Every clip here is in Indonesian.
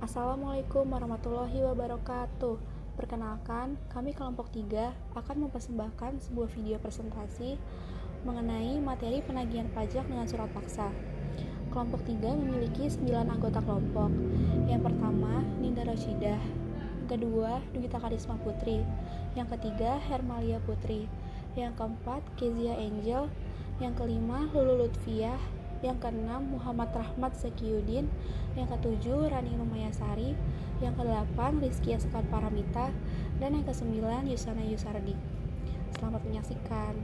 Assalamualaikum warahmatullahi wabarakatuh. Perkenalkan, kami kelompok 3 akan mempersembahkan sebuah video presentasi mengenai materi penagihan pajak dengan surat paksa. Kelompok 3 memiliki 9 anggota kelompok. Yang pertama, Ninda Roshidah. Yang kedua, Dugita Karisma Putri. Yang ketiga, Hermalia Putri. Yang keempat, Kezia Angel. Yang kelima, Lulu Lutfiah. Yang keenam, Muhammad Rahmat Zakiyudin. Yang ketujuh, Rani Rumayasari. Yang kedelapan, Rizky Askar Paramita. Dan yang kesembilan, Yusana Yusardi. Selamat menyaksikan.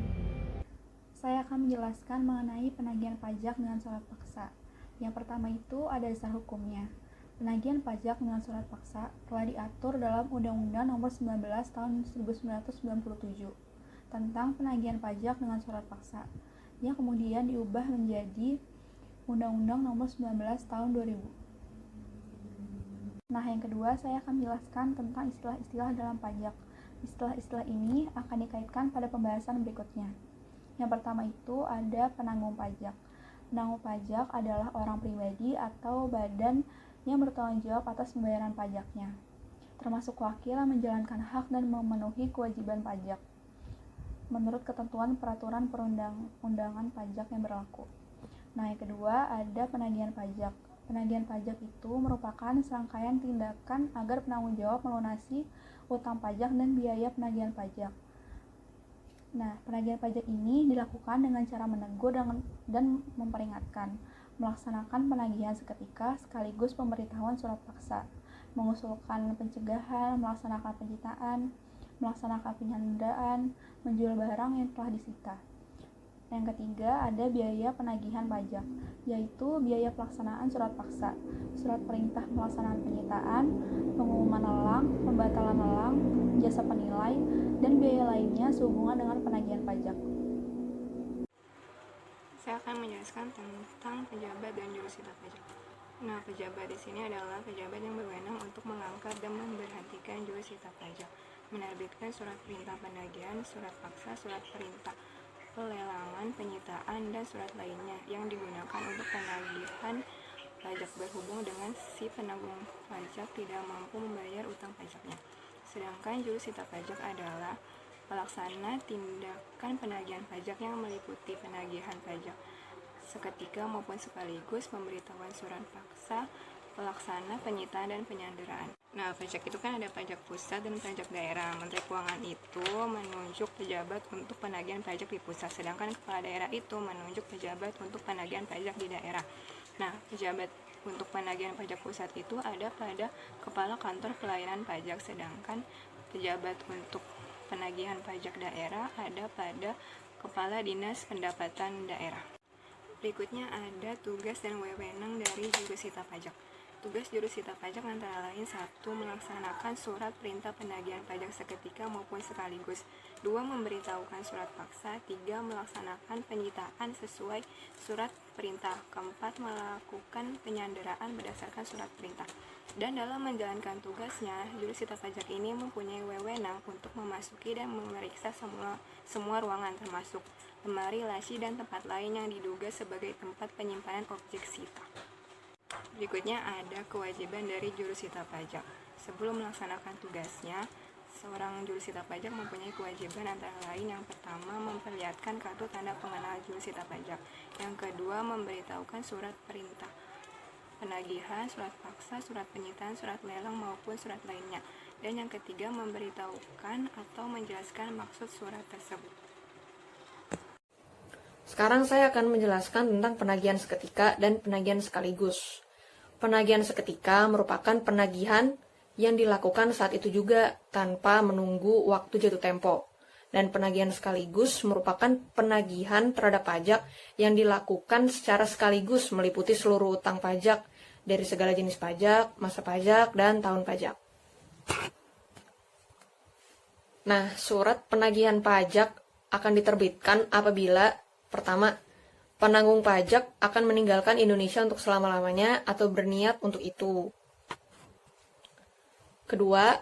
Saya akan menjelaskan mengenai penagihan pajak dengan surat paksa. Yang pertama itu ada dasar hukumnya. Penagihan pajak dengan surat paksa telah diatur dalam Undang-Undang Nomor 19 Tahun 1997 tentang penagihan pajak dengan surat paksa, yang kemudian diubah menjadi Undang-Undang Nomor 19 Tahun 2000. Nah, yang kedua saya akan menjelaskan tentang istilah-istilah dalam pajak. Istilah-istilah ini akan dikaitkan pada pembahasan berikutnya. Yang pertama itu ada penanggung pajak. Penanggung pajak adalah orang pribadi atau badan yang bertanggung jawab atas pembayaran pajaknya, termasuk wakil yang menjalankan hak dan memenuhi kewajiban pajak menurut ketentuan peraturan perundang-undangan pajak yang berlaku. Nah, yang kedua ada penagihan pajak. Penagihan pajak itu merupakan serangkaian tindakan agar penanggung jawab melunasi utang pajak dan biaya penagihan pajak. Nah, penagihan pajak ini dilakukan dengan cara menegur dan memperingatkan, melaksanakan penagihan seketika sekaligus pemberitahuan surat paksa, mengusulkan pencegahan, melaksanakan penyitaan, melaksanakan penyanderaan, menjual barang yang telah disita. Yang ketiga ada biaya penagihan pajak, yaitu biaya pelaksanaan surat paksa, surat perintah pelaksanaan penyitaan, pengumuman lelang, pembatalan lelang, jasa penilai, dan biaya lainnya sehubungan dengan penagihan pajak. Saya akan menjelaskan tentang pejabat dan jurusita pajak. Nah, pejabat di sini adalah pejabat yang berwenang untuk mengangkat dan memberhentikan jurusita pajak, menerbitkan surat perintah penagihan, surat paksa, surat perintah pelelangan, penyitaan, dan surat lainnya yang digunakan untuk penagihan pajak berhubung dengan si penanggung pajak tidak mampu membayar utang pajaknya. Sedangkan jurusita pajak adalah pelaksana tindakan penagihan pajak yang meliputi penagihan pajak seketika maupun sekaligus, pemberitahuan surat paksa, pelaksana, penyitaan, dan penyanderaan. Nah, pajak itu kan ada pajak pusat dan pajak daerah. Menteri Keuangan itu menunjuk pejabat untuk penagihan pajak di pusat, sedangkan kepala daerah itu menunjuk pejabat untuk penagihan pajak di daerah. Nah, pejabat untuk penagihan pajak pusat itu ada pada kepala kantor pelayanan pajak, sedangkan pejabat untuk penagihan pajak daerah ada pada kepala dinas pendapatan daerah. Berikutnya ada tugas dan wewenang dari jurusita pajak. Tugas jurusita pajak antara lain 1. Melaksanakan surat perintah penagihan pajak seketika maupun sekaligus. 2. Memberitahukan surat paksa. 3. Melaksanakan penyitaan sesuai surat perintah. 4. Melakukan penyanderaan berdasarkan surat perintah. Dan dalam menjalankan tugasnya, jurusita pajak ini mempunyai wewenang untuk memasuki dan memeriksa semua ruangan termasuk lemari, laci, dan tempat lain yang diduga sebagai tempat penyimpanan objek sita. Berikutnya ada kewajiban dari jurusita pajak. Sebelum melaksanakan tugasnya, seorang jurusita pajak mempunyai kewajiban antara lain yang pertama memperlihatkan kartu tanda pengenal jurusita pajak. Yang kedua memberitahukan surat perintah penagihan, surat paksa, surat penyitaan, surat lelang maupun surat lainnya. Dan yang ketiga memberitahukan atau menjelaskan maksud surat tersebut. Sekarang saya akan menjelaskan tentang penagihan seketika dan penagihan sekaligus. Penagihan seketika merupakan penagihan yang dilakukan saat itu juga tanpa menunggu waktu jatuh tempo. Dan penagihan sekaligus merupakan penagihan terhadap pajak yang dilakukan secara sekaligus meliputi seluruh utang pajak dari segala jenis pajak, masa pajak, dan tahun pajak. Nah, surat penagihan pajak akan diterbitkan apabila pertama, penanggung pajak akan meninggalkan Indonesia untuk selama-lamanya atau berniat untuk itu. Kedua,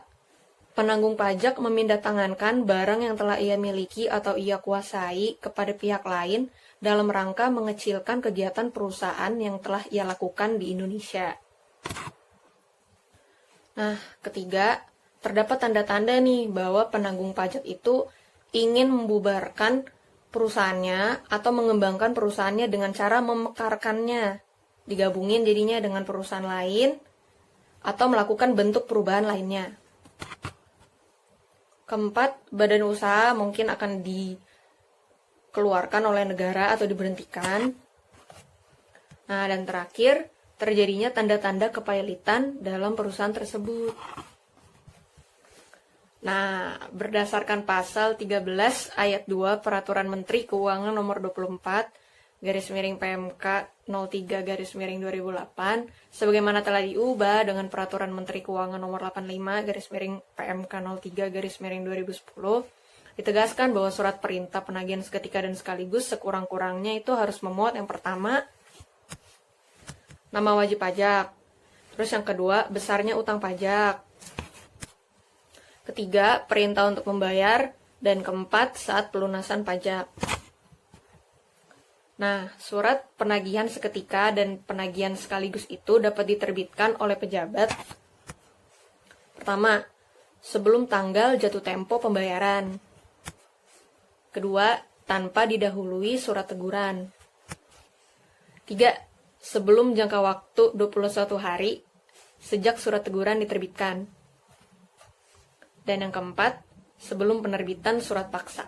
penanggung pajak memindahtangankan barang yang telah ia miliki atau ia kuasai kepada pihak lain dalam rangka mengecilkan kegiatan perusahaan yang telah ia lakukan di Indonesia. Nah, ketiga, terdapat tanda-tanda nih bahwa penanggung pajak itu ingin membubarkan perusahaannya atau mengembangkan perusahaannya dengan cara memekarkannya, digabungin jadinya dengan perusahaan lain, atau melakukan bentuk perubahan lainnya. Keempat, badan usaha mungkin akan dikeluarkan oleh negara atau diberhentikan. Nah, dan terakhir, terjadinya tanda-tanda kepailitan dalam perusahaan tersebut. Nah, berdasarkan pasal 13 ayat 2 Peraturan Menteri Keuangan nomor 24 garis miring PMK 03 garis miring 2008 sebagaimana telah diubah dengan Peraturan Menteri Keuangan nomor 85 garis miring PMK 03 garis miring 2010, ditegaskan bahwa surat perintah penagihan seketika dan sekaligus sekurang-kurangnya itu harus memuat yang pertama, nama wajib pajak. Terus yang kedua, besarnya utang pajak. Ketiga, perintah untuk membayar. Dan keempat, saat pelunasan pajak. Nah, surat penagihan seketika dan penagihan sekaligus itu dapat diterbitkan oleh pejabat. Pertama, sebelum tanggal jatuh tempo pembayaran. Kedua, tanpa didahului surat teguran. 3. Sebelum jangka waktu 21 hari sejak surat teguran diterbitkan. Dan yang keempat, sebelum penerbitan surat paksa.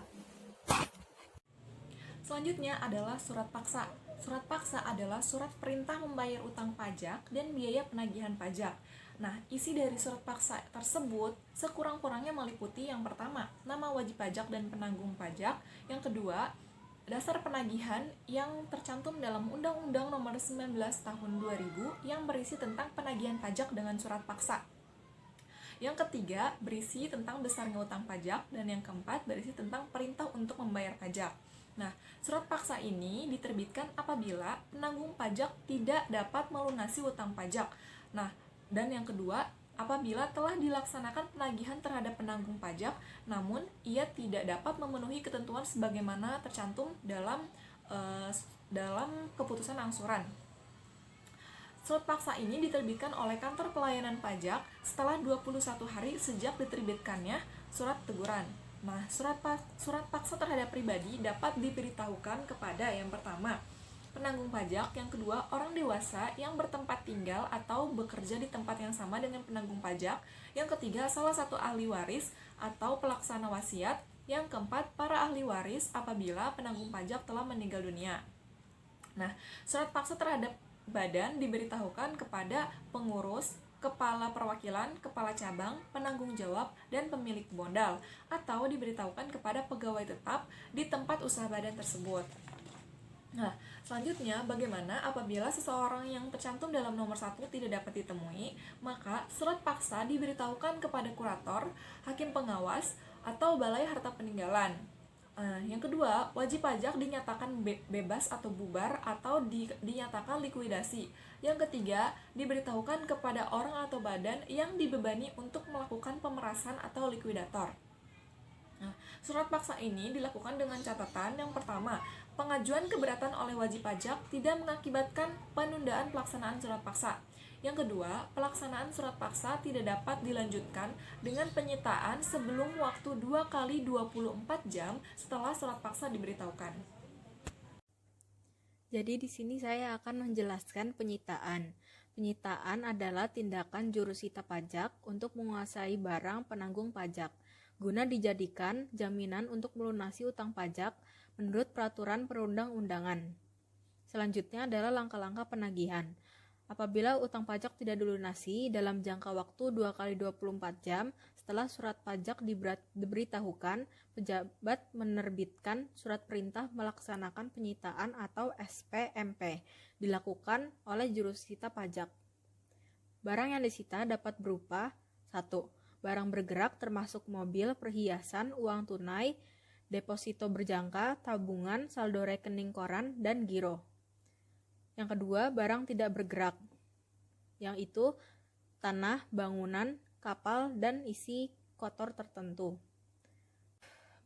Selanjutnya adalah surat paksa. Surat paksa adalah surat perintah membayar utang pajak dan biaya penagihan pajak. Nah, isi dari surat paksa tersebut sekurang-kurangnya meliputi yang pertama, nama wajib pajak dan penanggung pajak. Yang kedua, dasar penagihan yang tercantum dalam Undang-Undang Nomor 19 Tahun 2000 yang berisi tentang penagihan pajak dengan surat paksa. Yang ketiga, berisi tentang besarnya utang pajak, dan yang keempat, berisi tentang perintah untuk membayar pajak. Nah, surat paksa ini diterbitkan apabila penanggung pajak tidak dapat melunasi utang pajak. Nah, dan yang kedua, apabila telah dilaksanakan penagihan terhadap penanggung pajak, namun ia tidak dapat memenuhi ketentuan sebagaimana tercantum dalam keputusan angsuran. Surat paksa ini diterbitkan oleh Kantor Pelayanan Pajak setelah 21 hari sejak diterbitkannya surat teguran. Nah, surat paksa terhadap pribadi dapat diberitahukan kepada yang pertama, penanggung pajak, yang kedua, orang dewasa yang bertempat tinggal atau bekerja di tempat yang sama dengan penanggung pajak, yang ketiga, salah satu ahli waris atau pelaksana wasiat, yang keempat, para ahli waris apabila penanggung pajak telah meninggal dunia. Nah, surat paksa terhadap badan diberitahukan kepada pengurus, kepala perwakilan, kepala cabang, penanggung jawab, dan pemilik modal, atau diberitahukan kepada pegawai tetap di tempat usaha badan tersebut. Nah, selanjutnya bagaimana apabila seseorang yang tercantum dalam nomor 1 tidak dapat ditemui, maka surat paksa diberitahukan kepada kurator, hakim pengawas, atau balai harta peninggalan. Yang kedua, wajib pajak dinyatakan bebas atau bubar atau dinyatakan likuidasi. Yang ketiga, diberitahukan kepada orang atau badan yang dibebani untuk melakukan pemerasan atau likuidator. Nah, surat paksa ini dilakukan dengan catatan yang pertama, pengajuan keberatan oleh wajib pajak tidak mengakibatkan penundaan pelaksanaan surat paksa. Yang kedua, pelaksanaan surat paksa tidak dapat dilanjutkan dengan penyitaan sebelum waktu 2 kali 24 jam setelah surat paksa diberitahukan. Jadi di sini saya akan menjelaskan penyitaan. Penyitaan adalah tindakan jurusita pajak untuk menguasai barang penanggung pajak, guna dijadikan jaminan untuk melunasi utang pajak menurut peraturan perundang-undangan. Selanjutnya adalah langkah-langkah penagihan. Apabila utang pajak tidak dilunasi dalam jangka waktu 2 kali 24 jam setelah surat pajak diberitahukan, pejabat menerbitkan surat perintah melaksanakan penyitaan atau SPMP dilakukan oleh jurusita pajak. Barang yang disita dapat berupa 1. Barang bergerak termasuk mobil, perhiasan, uang tunai, deposito berjangka, tabungan, saldo rekening koran, dan giro. Yang kedua, barang tidak bergerak, yang itu tanah, bangunan, kapal, dan isi kotor tertentu.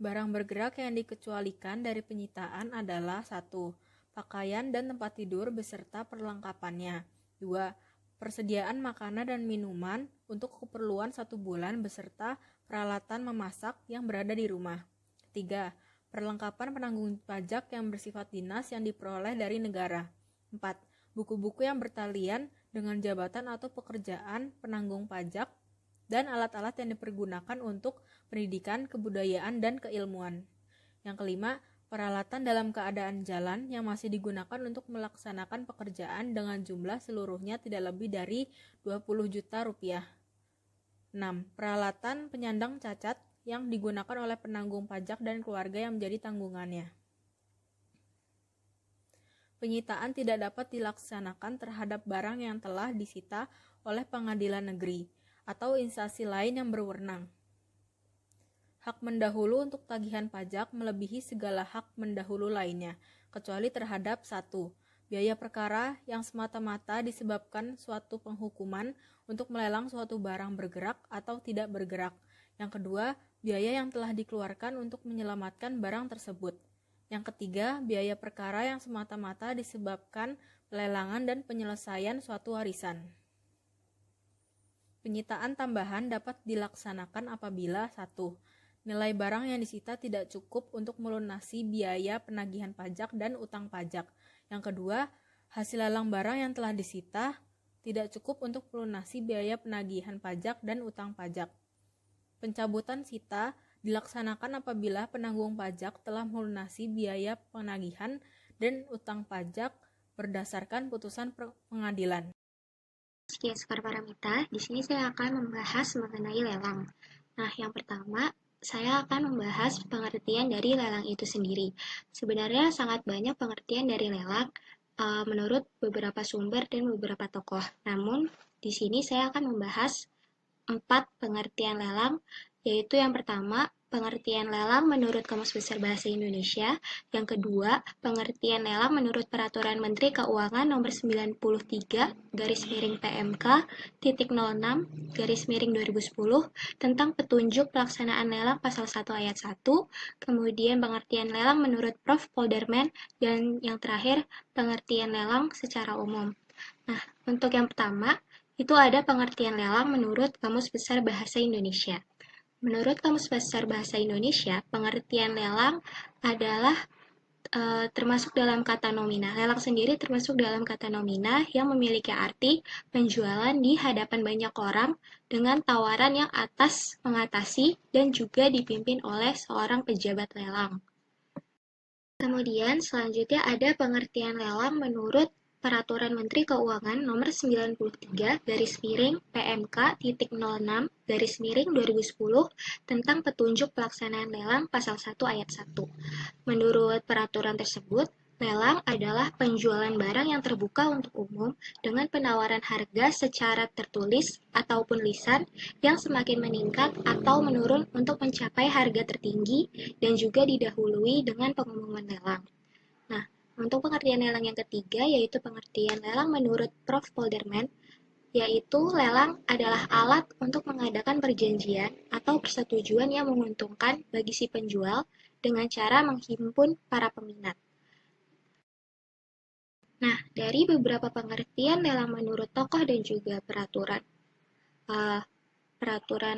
Barang bergerak yang dikecualikan dari penyitaan adalah 1. Pakaian dan tempat tidur beserta perlengkapannya. 2. persediaan makanan dan minuman untuk keperluan 1 bulan beserta peralatan memasak yang berada di rumah. 3. Perlengkapan penanggung pajak yang bersifat dinas yang diperoleh dari negara. 4. Buku-buku yang bertalian dengan jabatan atau pekerjaan penanggung pajak dan alat-alat yang dipergunakan untuk pendidikan, kebudayaan, dan keilmuan. Yang kelima, peralatan dalam keadaan jalan yang masih digunakan untuk melaksanakan pekerjaan dengan jumlah seluruhnya tidak lebih dari 20 juta rupiah. 6. Peralatan penyandang cacat yang digunakan oleh penanggung pajak dan keluarga yang menjadi tanggungannya. Penyitaan tidak dapat dilaksanakan terhadap barang yang telah disita oleh pengadilan negeri atau instansi lain yang berwenang. Hak mendahulu untuk tagihan pajak melebihi segala hak mendahulu lainnya, kecuali terhadap 1. Biaya perkara yang semata-mata disebabkan suatu penghukuman untuk melelang suatu barang bergerak atau tidak bergerak. Yang kedua, biaya yang telah dikeluarkan untuk menyelamatkan barang tersebut. Yang ketiga, biaya perkara yang semata-mata disebabkan pelelangan dan penyelesaian suatu warisan. Penyitaan tambahan dapat dilaksanakan apabila 1. Nilai barang yang disita tidak cukup untuk melunasi biaya penagihan pajak dan utang pajak. Yang kedua, hasil lelang barang yang telah disita tidak cukup untuk melunasi biaya penagihan pajak dan utang pajak. Pencabutan sita dilaksanakan apabila penanggung pajak telah melunasi biaya penagihan dan utang pajak berdasarkan putusan pengadilan. Sekian Sekar Paramita, di sini saya akan membahas mengenai lelang. Nah, yang pertama, saya akan membahas pengertian dari lelang itu sendiri. Sebenarnya sangat banyak pengertian dari lelang menurut beberapa sumber dan beberapa tokoh. Namun, di sini saya akan membahas 4 pengertian lelang, yaitu yang pertama, pengertian lelang menurut Kamus Besar Bahasa Indonesia. Yang kedua, pengertian lelang menurut Peraturan Menteri Keuangan Nomor 93/PMK.06/2010 tentang petunjuk pelaksanaan lelang pasal 1 ayat 1. Kemudian pengertian lelang menurut Prof. Polderman, dan yang terakhir, pengertian lelang secara umum. Nah, untuk yang pertama, itu ada pengertian lelang menurut Kamus Besar Bahasa Indonesia. Menurut Kamus Besar Bahasa Indonesia, pengertian lelang adalah termasuk dalam kata nomina. Lelang sendiri termasuk dalam kata nomina yang memiliki arti penjualan di hadapan banyak orang dengan tawaran yang atas mengatasi dan juga dipimpin oleh seorang pejabat lelang. Kemudian selanjutnya ada pengertian lelang menurut Peraturan Menteri Keuangan Nomor 93/PMK.06/2010 tentang petunjuk pelaksanaan lelang pasal 1 ayat 1. Menurut peraturan tersebut, lelang adalah penjualan barang yang terbuka untuk umum dengan penawaran harga secara tertulis ataupun lisan yang semakin meningkat atau menurun untuk mencapai harga tertinggi dan juga didahului dengan pengumuman lelang. Nah, untuk pengertian lelang yang ketiga, yaitu pengertian lelang menurut Prof. Polderman, yaitu lelang adalah alat untuk mengadakan perjanjian atau persetujuan yang menguntungkan bagi si penjual dengan cara menghimpun para peminat. Nah, dari beberapa pengertian lelang menurut tokoh dan juga peraturan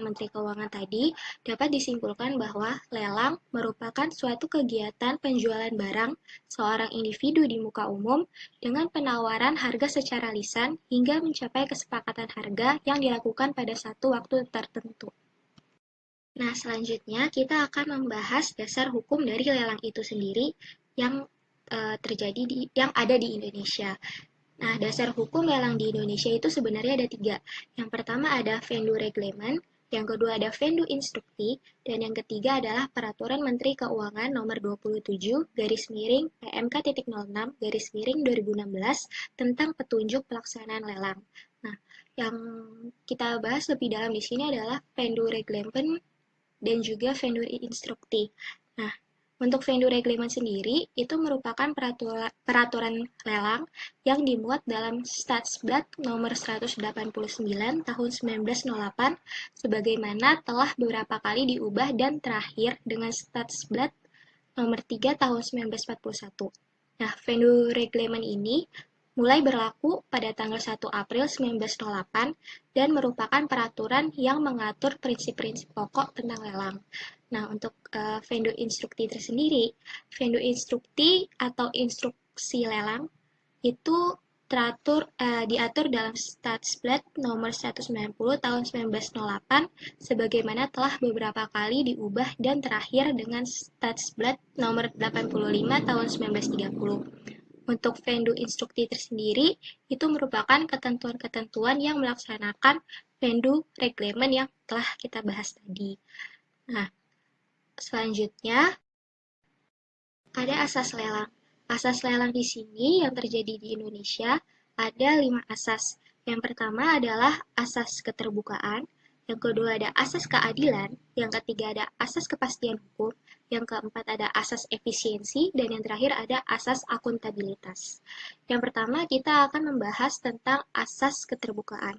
Menteri Keuangan tadi, dapat disimpulkan bahwa lelang merupakan suatu kegiatan penjualan barang seorang individu di muka umum dengan penawaran harga secara lisan hingga mencapai kesepakatan harga yang dilakukan pada satu waktu tertentu. Nah, selanjutnya kita akan membahas dasar hukum dari lelang itu sendiri yang yang ada di Indonesia. Nah, dasar hukum lelang di Indonesia itu sebenarnya ada 3. Yang pertama ada Venue Reglement, yang kedua ada Venue Instructi, dan yang ketiga adalah Peraturan Menteri Keuangan Nomor 27/PMK.06/2016 tentang petunjuk pelaksanaan lelang. Nah, yang kita bahas lebih dalam di sini adalah Venue Reglement dan juga Venue Instructi. Nah, untuk Venue Reglement sendiri, itu merupakan peraturan lelang yang dimuat dalam Statsblad nomor 189 tahun 1908, sebagaimana telah beberapa kali diubah dan terakhir dengan Statsblad nomor 3 tahun 1941. Nah, Venue Reglement ini mulai berlaku pada tanggal 1 April 1908 dan merupakan peraturan yang mengatur prinsip-prinsip pokok tentang lelang. Nah, untuk venue instrukti tersendiri, venue instrukti atau instruksi lelang itu diatur dalam Statsblad nomor 190 tahun 1908 sebagaimana telah beberapa kali diubah dan terakhir dengan Statsblad nomor 85 tahun 1930. Untuk venue instrukti tersendiri itu merupakan ketentuan-ketentuan yang melaksanakan venue reglemen yang telah kita bahas tadi. Nah, selanjutnya ada asas lelang. Asas lelang di sini yang terjadi di Indonesia ada 5 asas. Yang pertama adalah asas keterbukaan, yang kedua ada asas keadilan, yang ketiga ada asas kepastian hukum, yang keempat ada asas efisiensi, dan yang terakhir ada asas akuntabilitas. Yang pertama kita akan membahas tentang asas keterbukaan.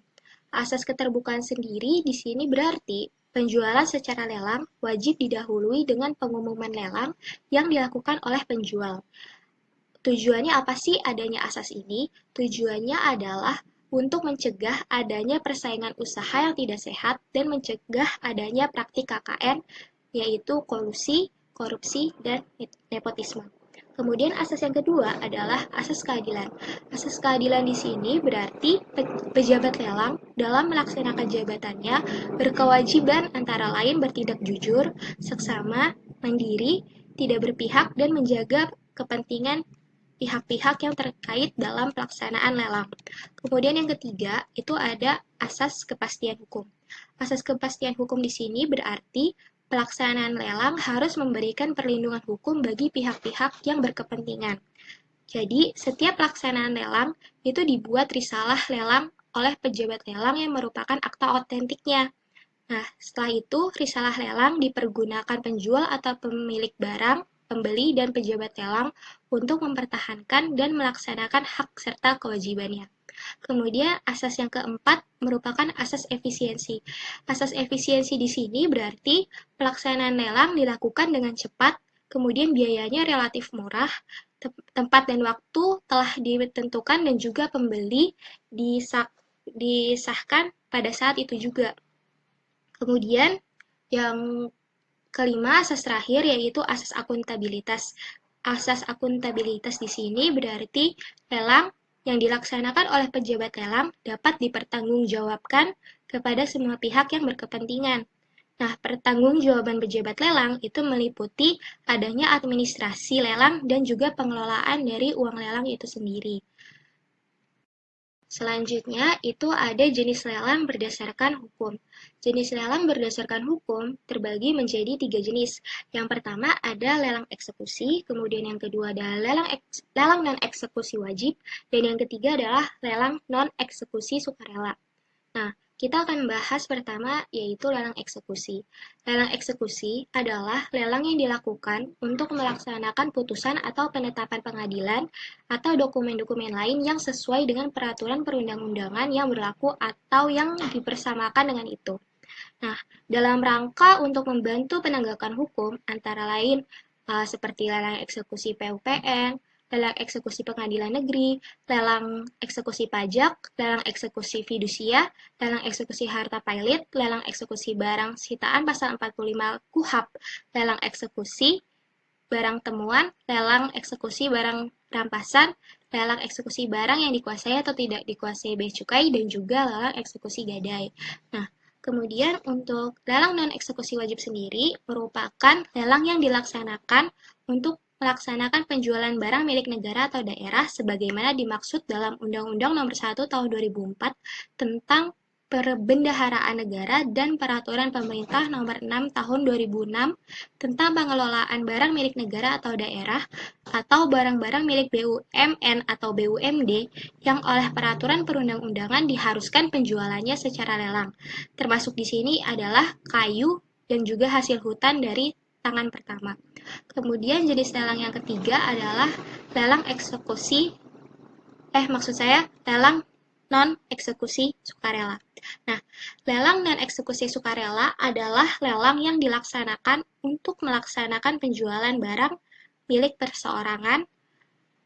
Asas keterbukaan sendiri di sini berarti penjualan secara lelang wajib didahului dengan pengumuman lelang yang dilakukan oleh penjual. Tujuannya apa sih adanya asas ini? Tujuannya adalah untuk mencegah adanya persaingan usaha yang tidak sehat dan mencegah adanya praktik KKN, yaitu kolusi, korupsi, dan nepotisme. Kemudian asas yang kedua adalah asas keadilan. Asas keadilan di sini berarti pejabat lelang dalam melaksanakan jabatannya berkewajiban antara lain bertindak jujur, seksama, mandiri, tidak berpihak, dan menjaga kepentingan pihak-pihak yang terkait dalam pelaksanaan lelang. Kemudian yang ketiga, itu ada asas kepastian hukum. Asas kepastian hukum di sini berarti pelaksanaan lelang harus memberikan perlindungan hukum bagi pihak-pihak yang berkepentingan. Jadi, setiap pelaksanaan lelang itu dibuat risalah lelang oleh pejabat lelang yang merupakan akta otentiknya. Nah, setelah itu, risalah lelang dipergunakan penjual atau pemilik barang, pembeli, dan pejabat lelang untuk mempertahankan dan melaksanakan hak serta kewajibannya. Kemudian, asas yang keempat merupakan asas efisiensi. Asas efisiensi di sini berarti pelaksanaan lelang dilakukan dengan cepat, kemudian biayanya relatif murah, tempat dan waktu telah ditentukan, dan juga pembeli disahkan pada saat itu juga. Kemudian, yang kelima, asas terakhir, yaitu asas akuntabilitas. Asas akuntabilitas di sini berarti lelang yang dilaksanakan oleh pejabat lelang dapat dipertanggungjawabkan kepada semua pihak yang berkepentingan. Nah, pertanggungjawaban pejabat lelang itu meliputi adanya administrasi lelang dan juga pengelolaan dari uang lelang itu sendiri. Selanjutnya, itu ada jenis lelang berdasarkan hukum. Jenis lelang berdasarkan hukum terbagi menjadi 3 jenis. Yang pertama ada lelang eksekusi, kemudian yang kedua adalah lelang non-eksekusi wajib, dan yang ketiga adalah lelang non-eksekusi sukarela. Nah, kita akan bahas pertama yaitu lelang eksekusi. Lelang eksekusi adalah lelang yang dilakukan untuk melaksanakan putusan atau penetapan pengadilan atau dokumen-dokumen lain yang sesuai dengan peraturan perundang-undangan yang berlaku atau yang dipersamakan dengan itu. Nah, dalam rangka untuk membantu penegakan hukum antara lain seperti lelang eksekusi PUPN, lelang eksekusi pengadilan negeri, lelang eksekusi pajak, lelang eksekusi fidusia, lelang eksekusi harta pilot, lelang eksekusi barang sitaan pasal 45 KUHP, lelang eksekusi barang temuan, lelang eksekusi barang rampasan, lelang eksekusi barang yang dikuasai atau tidak dikuasai bea cukai, dan juga lelang eksekusi gadai. Nah, kemudian untuk lelang non-eksekusi wajib sendiri merupakan lelang yang dilaksanakan untuk melaksanakan penjualan barang milik negara atau daerah sebagaimana dimaksud dalam Undang-Undang Nomor 1 Tahun 2004 tentang Perbendaharaan Negara dan Peraturan Pemerintah Nomor 6 Tahun 2006 tentang pengelolaan barang milik negara atau daerah atau barang-barang milik BUMN atau BUMD yang oleh peraturan perundang-undangan diharuskan penjualannya secara lelang. Termasuk di sini adalah kayu dan juga hasil hutan dari tangan pertama. Kemudian jenis lelang yang ketiga adalah lelang lelang non-eksekusi sukarela. Nah, lelang non-eksekusi sukarela adalah lelang yang dilaksanakan untuk melaksanakan penjualan barang milik perseorangan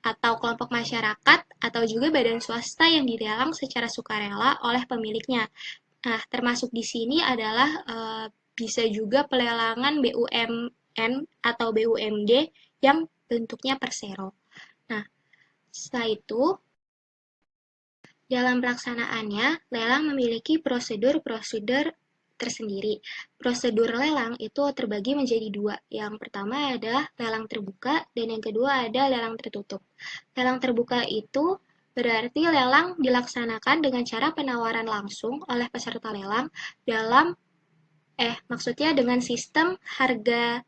atau kelompok masyarakat atau juga badan swasta yang dilelang secara sukarela oleh pemiliknya. Nah, termasuk di sini adalah bisa juga pelelangan BUMN atau BUMD yang bentuknya persero. Nah, setelah itu, dalam pelaksanaannya, lelang memiliki prosedur-prosedur tersendiri. Prosedur lelang itu terbagi menjadi dua. Yang pertama adalah lelang terbuka, dan yang kedua ada lelang tertutup. Lelang terbuka itu berarti lelang dilaksanakan dengan cara penawaran langsung oleh peserta lelang maksudnya dengan sistem harganya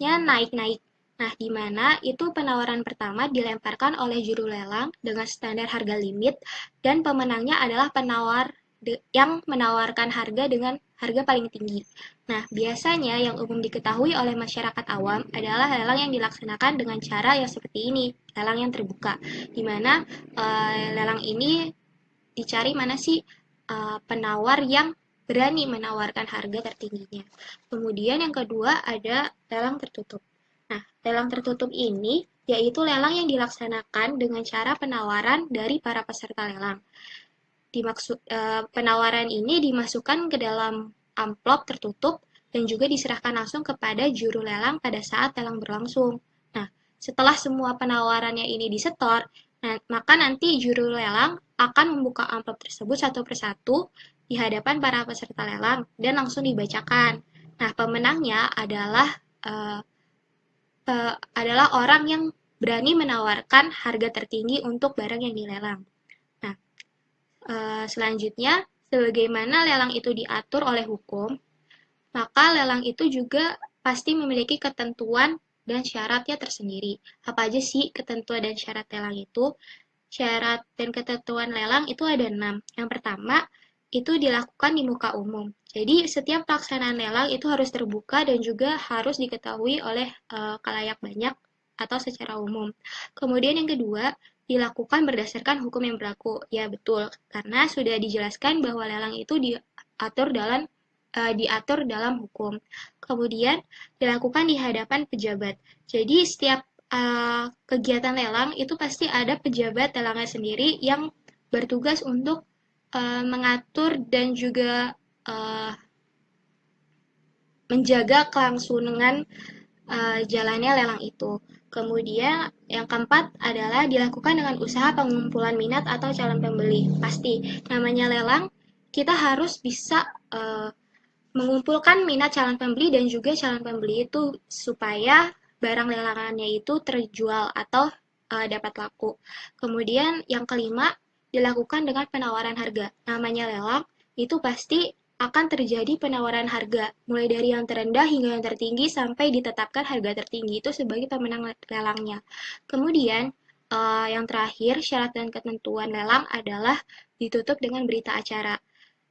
naik-naik. Nah, di mana itu penawaran pertama dilemparkan oleh juru lelang dengan standar harga limit dan pemenangnya adalah penawar yang menawarkan harga dengan harga paling tinggi. Nah, biasanya yang umum diketahui oleh masyarakat awam adalah lelang yang dilaksanakan dengan cara yang seperti ini, lelang yang terbuka, di mana lelang ini dicari mana sih penawar yang berani menawarkan harga tertingginya. Kemudian yang kedua ada lelang tertutup. Nah, lelang tertutup ini yaitu lelang yang dilaksanakan dengan cara penawaran dari para peserta lelang. Penawaran ini dimasukkan ke dalam amplop tertutup dan juga diserahkan langsung kepada juru lelang pada saat lelang berlangsung. Nah, setelah semua penawarannya ini disetor, maka nanti juru lelang akan membuka amplop tersebut satu persatu di hadapan para peserta lelang dan langsung dibacakan. Nah, pemenangnya adalah orang yang berani menawarkan harga tertinggi untuk barang yang dilelang. Nah, selanjutnya, sebagaimana lelang itu diatur oleh hukum, maka lelang itu juga pasti memiliki ketentuan dan syaratnya tersendiri. Apa aja sih ketentuan dan syarat lelang itu? Syarat dan ketentuan lelang itu ada 6. Yang pertama, itu dilakukan di muka umum. Jadi, setiap pelaksanaan lelang itu harus terbuka dan juga harus diketahui oleh khalayak banyak atau secara umum. Kemudian yang kedua, dilakukan berdasarkan hukum yang berlaku. Ya, betul. Karena sudah dijelaskan bahwa lelang itu diatur dalam hukum. Kemudian dilakukan di hadapan pejabat. Jadi setiap kegiatan lelang itu pasti ada pejabat lelangnya sendiri yang bertugas untuk mengatur dan juga menjaga kelangsungan jalannya lelang itu. Kemudian yang keempat adalah dilakukan dengan usaha pengumpulan minat atau calon pembeli. Pasti, namanya lelang, kita harus bisa mengumpulkan minat calon pembeli dan juga calon pembeli itu supaya barang lelangannya itu terjual atau dapat laku. Kemudian yang kelima, dilakukan dengan penawaran harga. Namanya lelang, itu pasti akan terjadi penawaran harga, mulai dari yang terendah hingga yang tertinggi sampai ditetapkan harga tertinggi itu sebagai pemenang lelangnya. Kemudian, yang terakhir, syarat dan ketentuan lelang adalah ditutup dengan berita acara.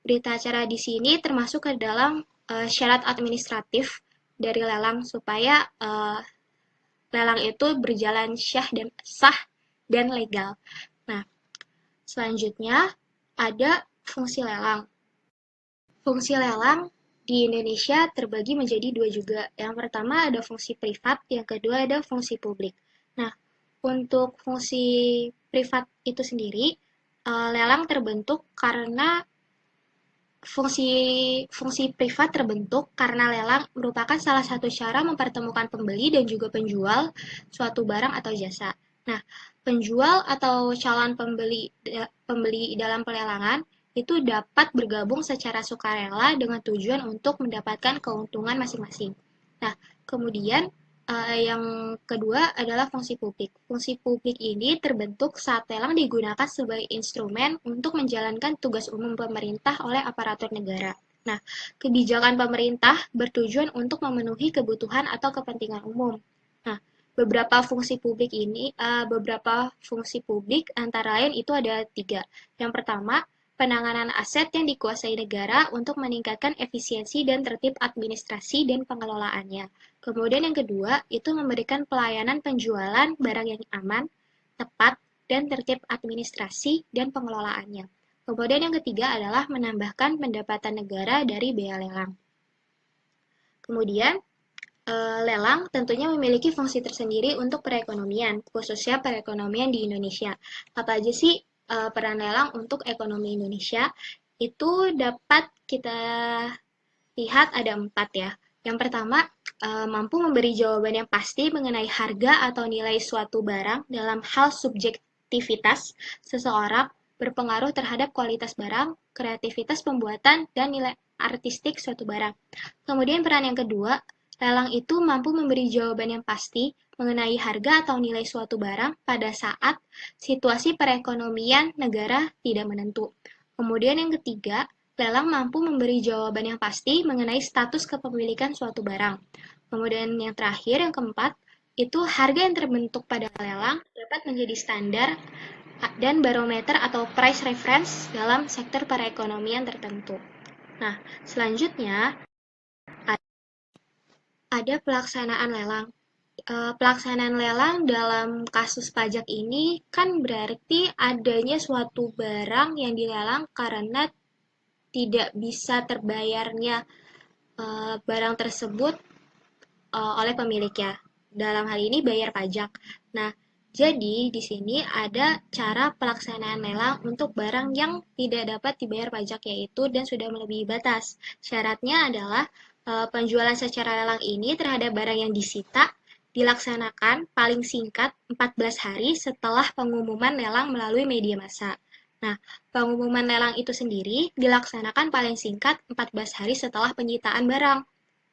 Berita acara di sini termasuk ke dalam syarat administratif dari lelang supaya lelang itu berjalan sah dan legal. Nah, selanjutnya ada fungsi lelang. Fungsi lelang di Indonesia terbagi menjadi dua juga. Yang pertama ada fungsi privat, yang kedua ada fungsi publik. Nah, untuk fungsi privat itu sendiri, lelang terbentuk karena fungsi privat terbentuk karena lelang merupakan salah satu cara mempertemukan pembeli dan juga penjual suatu barang atau jasa. Nah, penjual atau calon pembeli dalam pelelangan itu dapat bergabung secara sukarela dengan tujuan untuk mendapatkan keuntungan masing-masing. Nah, kemudian yang kedua adalah fungsi publik. Fungsi publik ini terbentuk saat lelang digunakan sebagai instrumen untuk menjalankan tugas umum pemerintah oleh aparatur negara. Nah, kebijakan pemerintah bertujuan untuk memenuhi kebutuhan atau kepentingan umum. Nah, beberapa fungsi publik antara lain itu ada 3. Yang pertama, penanganan aset yang dikuasai negara untuk meningkatkan efisiensi dan tertib administrasi dan pengelolaannya. Kemudian yang kedua, itu memberikan pelayanan penjualan barang yang aman, tepat, dan tertib administrasi dan pengelolaannya. Kemudian yang ketiga adalah menambahkan pendapatan negara dari bea lelang. Kemudian, Lelang tentunya memiliki fungsi tersendiri untuk perekonomian, khususnya perekonomian di Indonesia. Apa aja sih peran lelang untuk ekonomi Indonesia? Itu dapat kita lihat ada 4 ya. Yang pertama, mampu memberi jawaban yang pasti mengenai harga atau nilai suatu barang dalam hal subjektivitas seseorang berpengaruh terhadap kualitas barang, kreativitas pembuatan, dan nilai artistik suatu barang. Kemudian peran yang kedua, lelang itu mampu memberi jawaban yang pasti mengenai harga atau nilai suatu barang pada saat situasi perekonomian negara tidak menentu. Kemudian yang ketiga, lelang mampu memberi jawaban yang pasti mengenai status kepemilikan suatu barang. Kemudian yang terakhir, yang keempat, itu harga yang terbentuk pada lelang dapat menjadi standar dan barometer atau price reference dalam sektor perekonomian tertentu. Nah, selanjutnya ada pelaksanaan lelang. Pelaksanaan lelang dalam kasus pajak ini kan berarti adanya suatu barang yang dilelang karena tidak bisa terbayarnya barang tersebut oleh pemiliknya. Dalam hal ini bayar pajak. Nah, jadi di sini ada cara pelaksanaan lelang untuk barang yang tidak dapat dibayar pajak yaitu dan sudah melebihi batas. Syaratnya adalah penjualan secara lelang ini terhadap barang yang disita dilaksanakan paling singkat 14 hari setelah pengumuman lelang melalui media massa. Nah, pengumuman lelang itu sendiri dilaksanakan paling singkat 14 hari setelah penyitaan barang.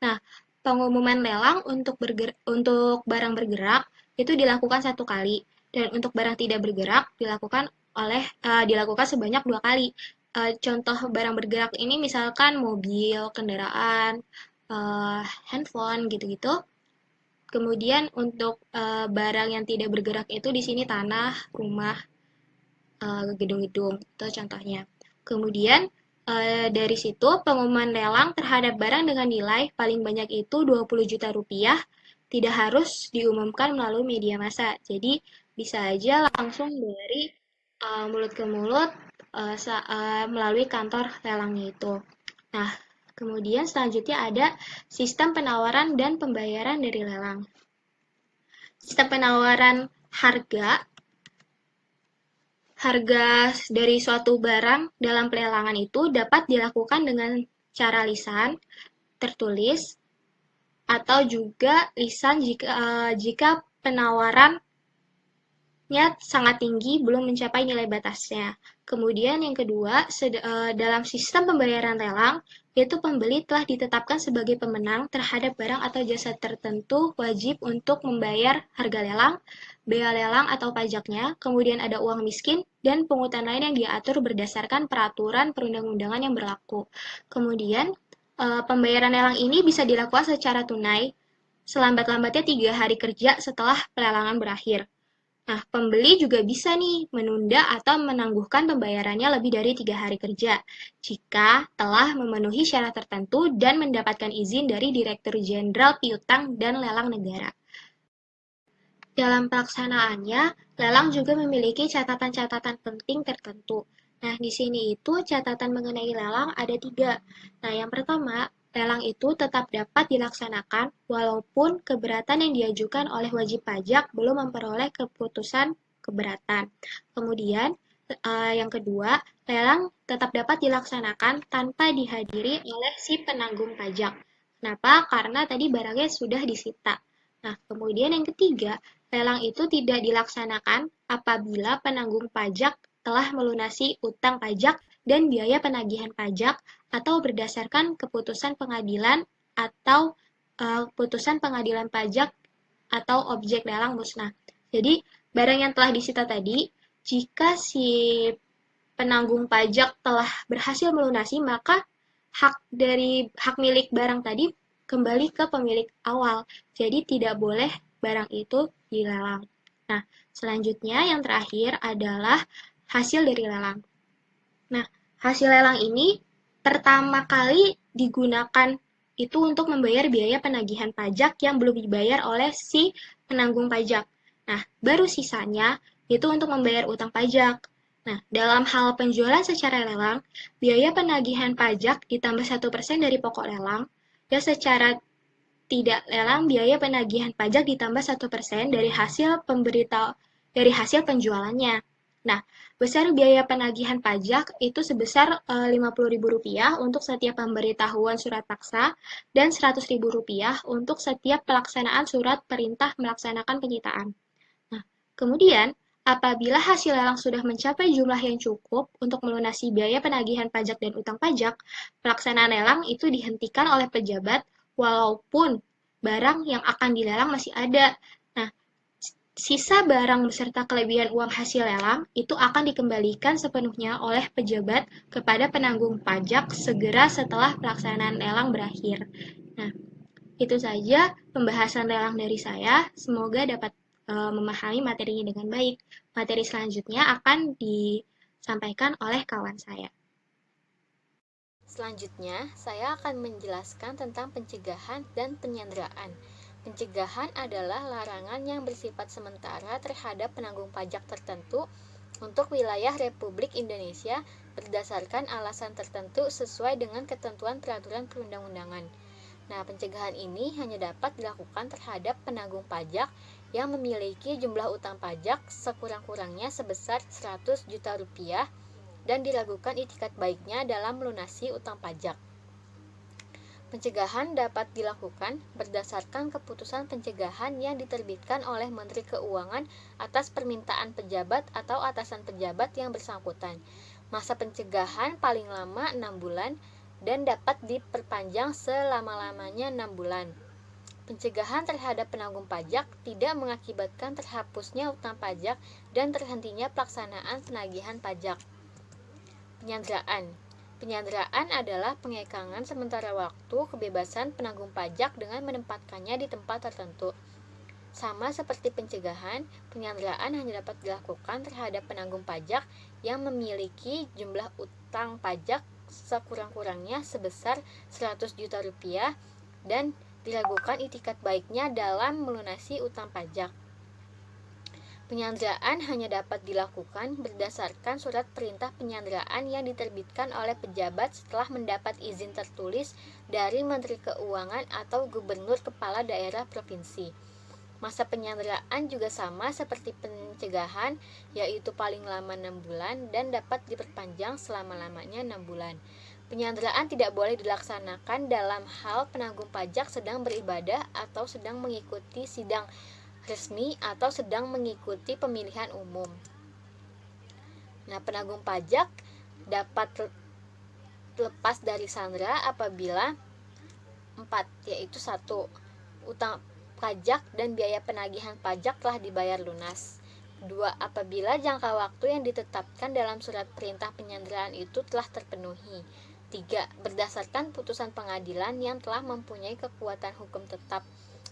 Nah, pengumuman lelang untuk barang bergerak itu dilakukan 1 kali dan untuk barang tidak bergerak dilakukan sebanyak 2 kali. Contoh barang bergerak ini misalkan mobil, kendaraan, handphone gitu-gitu. Kemudian untuk barang yang tidak bergerak itu di sini tanah, rumah, gedung-gedung itu contohnya. Kemudian dari situ pengumuman lelang terhadap barang dengan nilai paling banyak itu 20 juta rupiah tidak harus diumumkan melalui media massa. Jadi bisa aja langsung dari mulut ke mulut melalui kantor lelangnya itu. Nah, kemudian selanjutnya ada sistem penawaran dan pembayaran dari lelang. Sistem penawaran harga dari suatu barang dalam pelelangan itu dapat dilakukan dengan cara lisan, tertulis, atau juga lisan jika penawarannya sangat tinggi belum mencapai nilai batasnya. Kemudian yang kedua, dalam sistem pembayaran lelang, yaitu pembeli telah ditetapkan sebagai pemenang terhadap barang atau jasa tertentu wajib untuk membayar harga lelang, bea lelang atau pajaknya, kemudian ada uang miskin, dan pungutan lain yang diatur berdasarkan peraturan perundang-undangan yang berlaku. Kemudian, pembayaran lelang ini bisa dilakukan secara tunai selambat-lambatnya 3 hari kerja setelah pelelangan berakhir. Nah, pembeli juga bisa nih menunda atau menangguhkan pembayarannya lebih dari 3 hari kerja jika telah memenuhi syarat tertentu dan mendapatkan izin dari Direktur Jenderal Piutang dan Lelang Negara. Dalam pelaksanaannya, lelang juga memiliki catatan-catatan penting tertentu. Nah, di sini itu catatan mengenai lelang ada 3. Nah, yang pertama, lelang itu tetap dapat dilaksanakan walaupun keberatan yang diajukan oleh wajib pajak belum memperoleh keputusan keberatan. Kemudian, yang kedua, lelang tetap dapat dilaksanakan tanpa dihadiri oleh si penanggung pajak. Kenapa? Karena tadi barangnya sudah disita. Nah, kemudian yang ketiga, lelang itu tidak dilaksanakan apabila penanggung pajak telah melunasi utang pajak dan biaya penagihan pajak atau berdasarkan keputusan pengadilan atau putusan pengadilan pajak atau objek lelang musnah. Jadi, barang yang telah disita tadi, jika si penanggung pajak telah berhasil melunasi, maka hak milik barang tadi kembali ke pemilik awal. Jadi, tidak boleh barang itu dilelang. Nah, selanjutnya yang terakhir adalah hasil dari lelang. Nah, hasil lelang ini pertama kali digunakan itu untuk membayar biaya penagihan pajak yang belum dibayar oleh si penanggung pajak. Nah, baru sisanya itu untuk membayar utang pajak. Nah, dalam hal penjualan secara lelang, biaya penagihan pajak ditambah 1% dari pokok lelang, dan secara tidak lelang biaya penagihan pajak ditambah 1% dari hasil penjualannya. Nah, besar biaya penagihan pajak itu sebesar Rp50.000 untuk setiap pemberitahuan surat paksa dan Rp100.000 untuk setiap pelaksanaan surat perintah melaksanakan penyitaan. Nah, kemudian apabila hasil lelang sudah mencapai jumlah yang cukup untuk melunasi biaya penagihan pajak dan utang pajak, pelaksanaan lelang itu dihentikan oleh pejabat walaupun barang yang akan dilelang masih ada. Nah, sisa barang beserta kelebihan uang hasil lelang itu akan dikembalikan sepenuhnya oleh pejabat kepada penanggung pajak segera setelah pelaksanaan lelang berakhir. Nah, itu saja pembahasan lelang dari saya. Semoga dapat memahami materinya dengan baik. Materi selanjutnya akan disampaikan oleh kawan saya. Selanjutnya, saya akan menjelaskan tentang pencegahan dan penyanderaan. Pencegahan adalah larangan yang bersifat sementara terhadap penanggung pajak tertentu untuk wilayah Republik Indonesia berdasarkan alasan tertentu sesuai dengan ketentuan peraturan perundang-undangan. Nah, pencegahan ini hanya dapat dilakukan terhadap penanggung pajak yang memiliki jumlah utang pajak sekurang-kurangnya sebesar Rp100 juta dan diragukan itikat baiknya dalam melunasi utang pajak. Pencegahan dapat dilakukan berdasarkan keputusan pencegahan yang diterbitkan oleh Menteri Keuangan atas permintaan pejabat atau atasan pejabat yang bersangkutan. Masa pencegahan paling lama 6 bulan dan dapat diperpanjang selama-lamanya 6 bulan. Pencegahan terhadap penanggung pajak tidak mengakibatkan terhapusnya utang pajak dan terhentinya pelaksanaan penagihan pajak. Penyanderaan. Penyanderaan adalah pengekangan sementara waktu kebebasan penanggung pajak dengan menempatkannya di tempat tertentu. Sama seperti pencegahan, penyanderaan hanya dapat dilakukan terhadap penanggung pajak yang memiliki jumlah utang pajak sekurang-kurangnya sebesar Rp100 juta dan diragukan itikat baiknya dalam melunasi utang pajak. Penyanderaan hanya dapat dilakukan berdasarkan surat perintah penyanderaan yang diterbitkan oleh pejabat setelah mendapat izin tertulis dari Menteri Keuangan atau Gubernur Kepala Daerah Provinsi. Masa penyanderaan juga sama seperti pencegahan, yaitu paling lama 6 bulan dan dapat diperpanjang selama-lamanya 6 bulan. Penyanderaan tidak boleh dilaksanakan dalam hal penanggung pajak sedang beribadah atau sedang mengikuti sidang resmi atau sedang mengikuti pemilihan umum. Nah, penanggung pajak dapat lepas dari sandera apabila 4, yaitu 1. Utang pajak dan biaya penagihan pajak telah dibayar lunas. 2. Apabila jangka waktu yang ditetapkan dalam surat perintah penyanderaan itu telah terpenuhi. 3. Berdasarkan putusan pengadilan yang telah mempunyai kekuatan hukum tetap.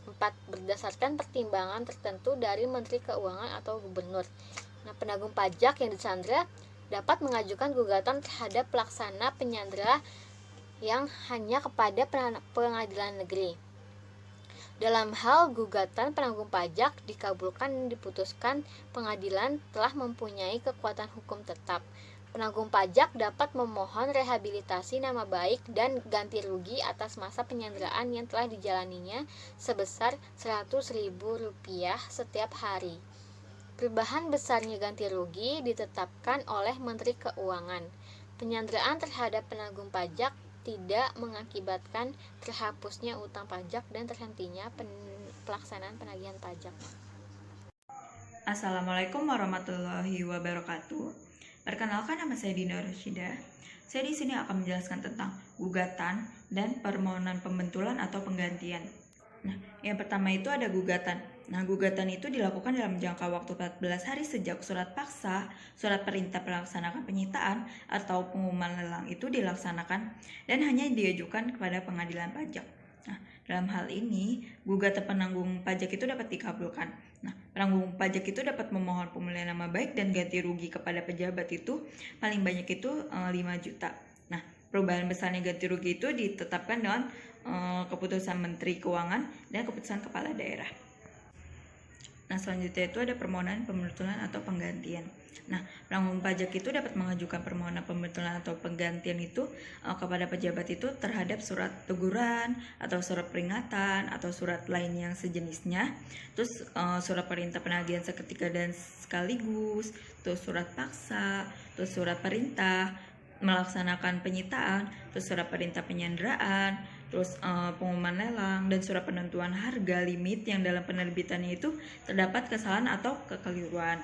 4. Berdasarkan pertimbangan tertentu dari Menteri Keuangan atau Gubernur. Nah, penanggung pajak yang disandera dapat mengajukan gugatan terhadap pelaksana penyandera yang hanya kepada pengadilan negeri. Dalam hal gugatan penanggung pajak dikabulkan dan diputuskan, pengadilan telah mempunyai kekuatan hukum tetap. Penanggung pajak dapat memohon rehabilitasi nama baik dan ganti rugi atas masa penyanderaan yang telah dijalaninya sebesar Rp100.000 setiap hari. Perubahan besarnya ganti rugi ditetapkan oleh Menteri Keuangan. Penyanderaan terhadap penanggung pajak tidak mengakibatkan terhapusnya utang pajak dan terhentinya pelaksanaan penagihan pajak. Assalamualaikum warahmatullahi wabarakatuh. Perkenalkan, nama saya Dina Rosyida. Saya di sini akan menjelaskan tentang gugatan dan permohonan pembentulan atau penggantian. Nah, yang pertama itu ada gugatan. Nah, gugatan itu dilakukan dalam jangka waktu 14 hari sejak surat paksa, surat perintah pelaksanakan penyitaan, atau pengumuman lelang itu dilaksanakan dan hanya diajukan kepada pengadilan pajak. Nah, dalam hal ini, gugatan penanggung pajak itu dapat dikabulkan. Nah, penanggung pajak itu dapat memohon pemulihan nama baik dan ganti rugi kepada pejabat itu paling banyak itu 5 juta. Nah, perubahan besarnya ganti rugi itu ditetapkan dengan keputusan Menteri Keuangan dan keputusan Kepala Daerah. Nah, selanjutnya itu ada permohonan pembentulan atau penggantian. Nah, penanggung pajak itu dapat mengajukan permohonan pembetulan atau penggantian itu kepada pejabat itu terhadap surat teguran atau surat peringatan atau surat lain yang sejenisnya. Terus surat perintah penagihan seketika dan sekaligus, terus surat paksa, terus surat perintah melaksanakan penyitaan, terus surat perintah penyanderaan, terus pengumuman lelang, dan surat penentuan harga limit yang dalam penerbitannya itu terdapat kesalahan atau kekeliruan.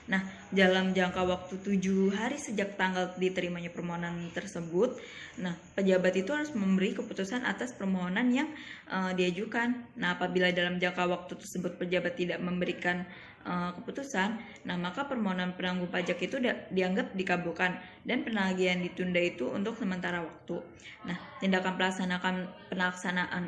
Nah, dalam jangka waktu 7 hari sejak tanggal diterimanya permohonan tersebut, nah pejabat itu harus memberi keputusan atas permohonan yang diajukan. Nah, apabila dalam jangka waktu tersebut pejabat tidak memberikan keputusan, nah maka permohonan penanggung pajak itu dianggap dikabulkan dan penagihan ditunda itu untuk sementara waktu. Nah, tindakan pelaksanaan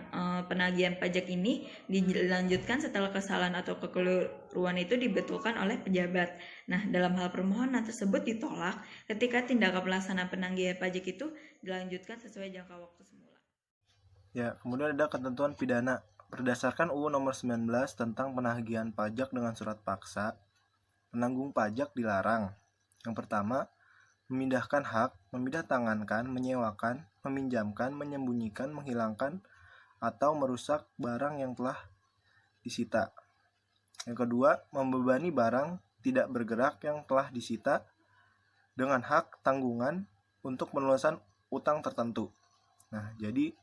penagihan pajak ini dilanjutkan setelah kesalahan atau kekeliruan itu dibetulkan oleh pejabat. Nah, dalam hal permohonan tersebut ditolak ketika tindakan pelaksanaan penagihan pajak itu dilanjutkan sesuai jangka waktu semula. Ya, kemudian ada ketentuan pidana. Berdasarkan UU Nomor 19 tentang penagihan pajak dengan surat paksa, penanggung pajak dilarang. Yang pertama, memindahkan hak, memindah-tangankan, menyewakan, meminjamkan, menyembunyikan, menghilangkan, atau merusak barang yang telah disita. Yang kedua, membebani barang tidak bergerak yang telah disita dengan hak tanggungan untuk penelusuran utang tertentu. Nah, jadi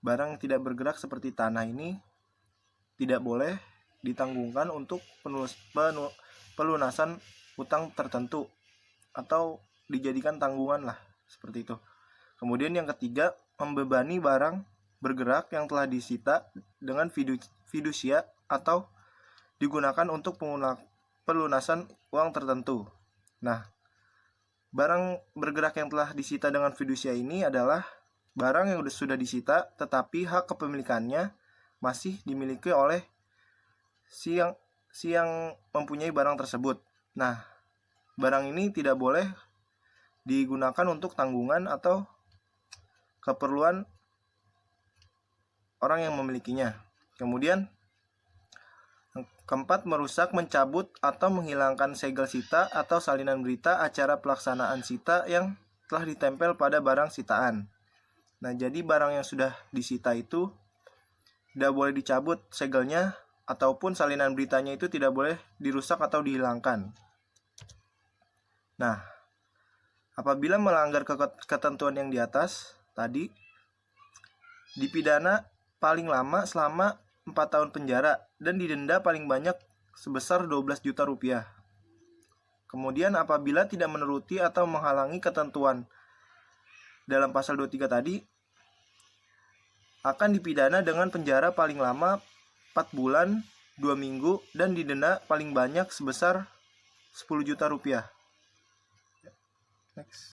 barang yang tidak bergerak seperti tanah ini tidak boleh ditanggungkan untuk pelunasan utang tertentu atau dijadikan tanggungan lah, seperti itu. Kemudian yang ketiga, membebani barang bergerak yang telah disita dengan fidusia atau digunakan untuk pelunasan uang tertentu. Nah, barang bergerak yang telah disita dengan fidusia ini adalah barang yang sudah disita tetapi hak kepemilikannya masih dimiliki oleh si yang mempunyai barang tersebut. Nah, barang ini tidak boleh digunakan untuk tanggungan atau keperluan orang yang memilikinya. Kemudian yang keempat, merusak, mencabut, atau menghilangkan segel sita atau salinan berita acara pelaksanaan sita yang telah ditempel pada barang sitaan. Nah, jadi barang yang sudah disita itu tidak boleh dicabut segelnya ataupun salinan beritanya itu tidak boleh dirusak atau dihilangkan. Nah, apabila melanggar ketentuan yang di atas tadi, dipidana paling lama selama 4 tahun penjara dan didenda paling banyak sebesar 12 juta rupiah. Kemudian apabila tidak menuruti atau menghalangi ketentuan dalam pasal 23 tadi, akan dipidana dengan penjara paling lama 4 bulan, 2 minggu, dan didenda paling banyak sebesar 10 juta rupiah. Next.